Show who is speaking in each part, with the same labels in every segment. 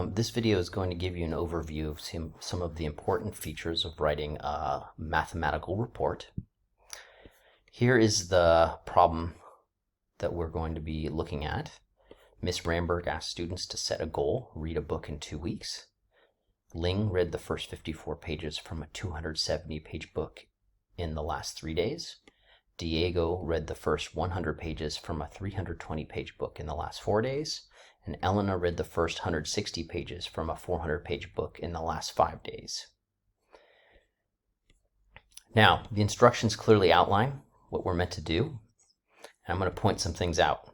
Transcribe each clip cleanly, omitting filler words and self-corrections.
Speaker 1: This video is going to give you an overview of some of the important features of writing a mathematical report. Here is the problem that we're going to be looking at. Miss Ramberg asked students to set a goal, read a book in 2 weeks. Ling read the first 54 pages from a 270-page book in the last 3 days. Diego read the first 100 pages from a 320-page book in the last 4 days. And Elena read the first 160 pages from a 400-page book in the last 5 days. Now, the instructions clearly outline what we're meant to do. And I'm going to point some things out.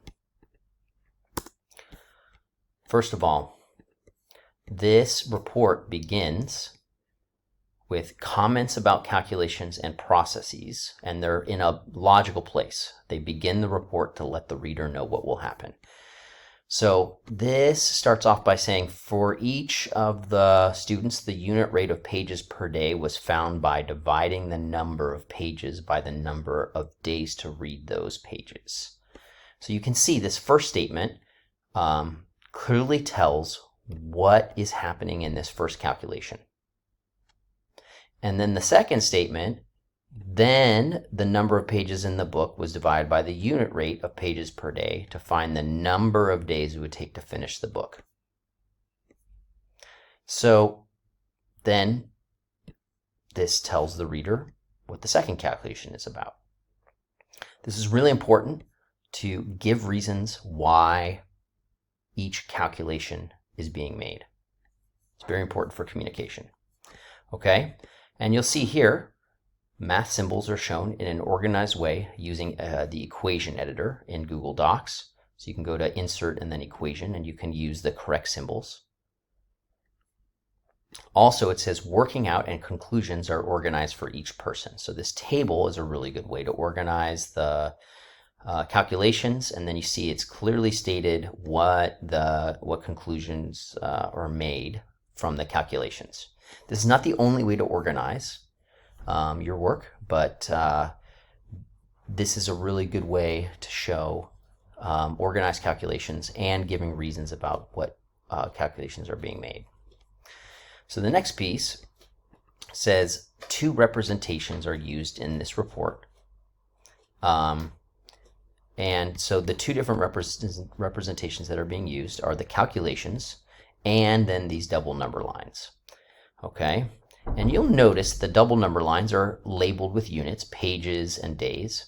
Speaker 1: First of all, this report begins with comments about calculations and processes, and they're in a logical place. They begin the report to let the reader know what will happen. So this starts off by saying for each of the students, the unit rate of pages per day was found by dividing the number of pages by the number of days to read those pages. So you can see this first statement clearly tells what is happening in this first calculation. And then the second statement, then the number of pages in the book was divided by the unit rate of pages per day to find the number of days it would take to finish the book. So then this tells the reader what the second calculation is about. This is really important to give reasons why each calculation is being made. It's very important for communication. Okay, and you'll see here math symbols are shown in an organized way using the equation editor in Google Docs. So you can go to Insert and then Equation, and you can use the correct symbols. Also, it says working out and conclusions are organized for each person. So this table is a really good way to organize the calculations, and then you see it's clearly stated what conclusions are made from the calculations. This is not the only way to organize your work, but this is a really good way to show organized calculations and giving reasons about what calculations are being made. So the next piece says 2 representations are used in this report. And so the 2 different representations that are being used are the calculations and then these double number lines. Okay, and you'll notice the double number lines are labeled with units, pages, and days.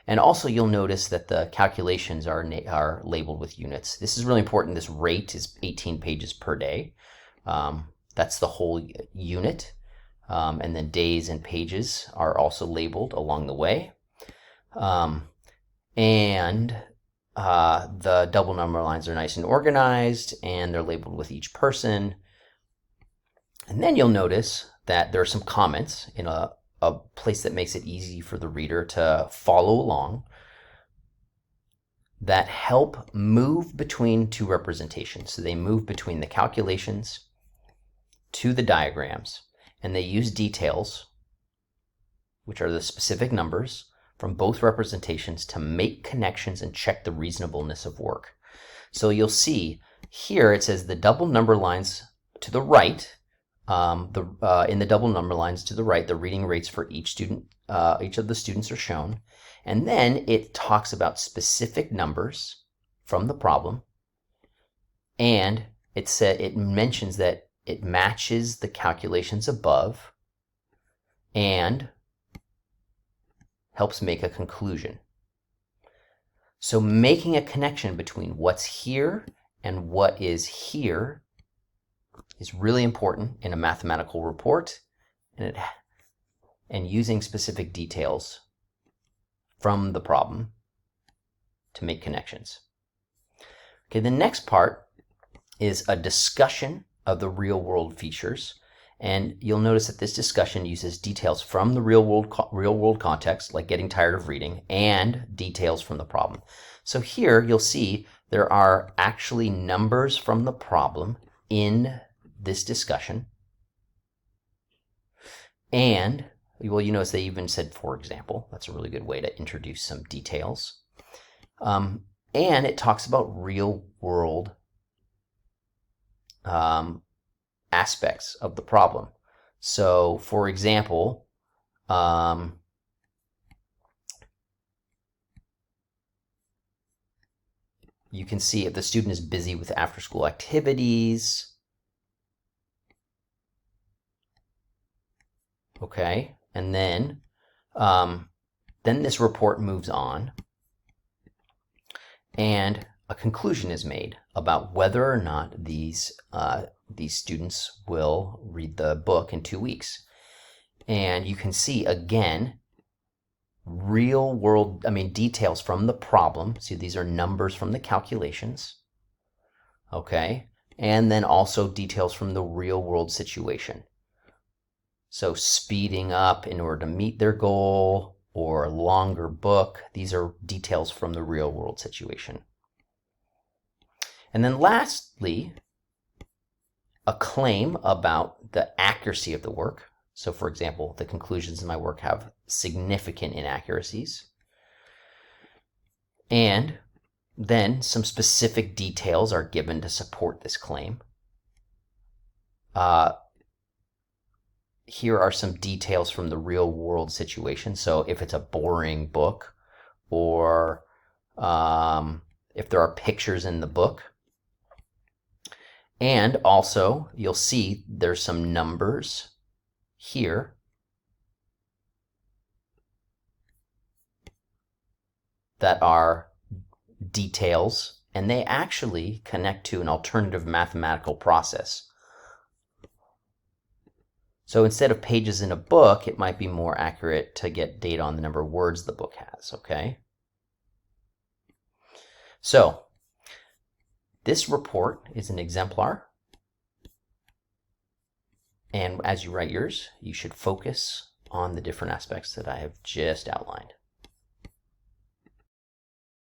Speaker 1: And also you'll notice that the calculations are labeled with units. This is really important. This rate is 18 pages per day. That's the whole unit. And then days and pages are also labeled along the way. And the double number lines are nice and organized, and they're labeled with each person. And then you'll notice that there are some comments in a place that makes it easy for the reader to follow along that help move between 2 representations. So they move between the calculations to the diagrams, and they use details, which are the specific numbers, from both representations to make connections and check the reasonableness of work. So you'll see here it says the double number lines to the right. In the double number lines to the right, the reading rates for each of the students are shown. And then it talks about specific numbers from the problem. And it mentions that it matches the calculations above and helps make a conclusion. So making a connection between what's here and what is here is really important in a mathematical report, and using specific details from the problem to make connections. Okay, the next part is a discussion of the real-world features, and you'll notice that this discussion uses details from the real-world context, like getting tired of reading, and details from the problem. So here you'll see there are actually numbers from the problem in this discussion, and well, you notice they even said, for example. That's a really good way to introduce some details. And it talks about real world aspects of the problem. So, for example, you can see if the student is busy with after-school activities. Okay, and then this report moves on, and a conclusion is made about whether or not these students will read the book in 2 weeks. And you can see again, real world, details from the problem. See, these are numbers from the calculations. Okay, and then also details from the real world situation. So speeding up in order to meet their goal, or a longer book. These are details from the real world situation. And then lastly, a claim about the accuracy of the work. So for example, the conclusions in my work have significant inaccuracies. And then some specific details are given to support this claim. Here are some details from the real world situation. So if it's a boring book, or if there are pictures in the book. And also, you'll see there's some numbers here that are details, and they actually connect to an alternative mathematical process. So instead of pages in a book, it might be more accurate to get data on the number of words the book has, okay? So this report is an exemplar, and as you write yours, you should focus on the different aspects that I have just outlined.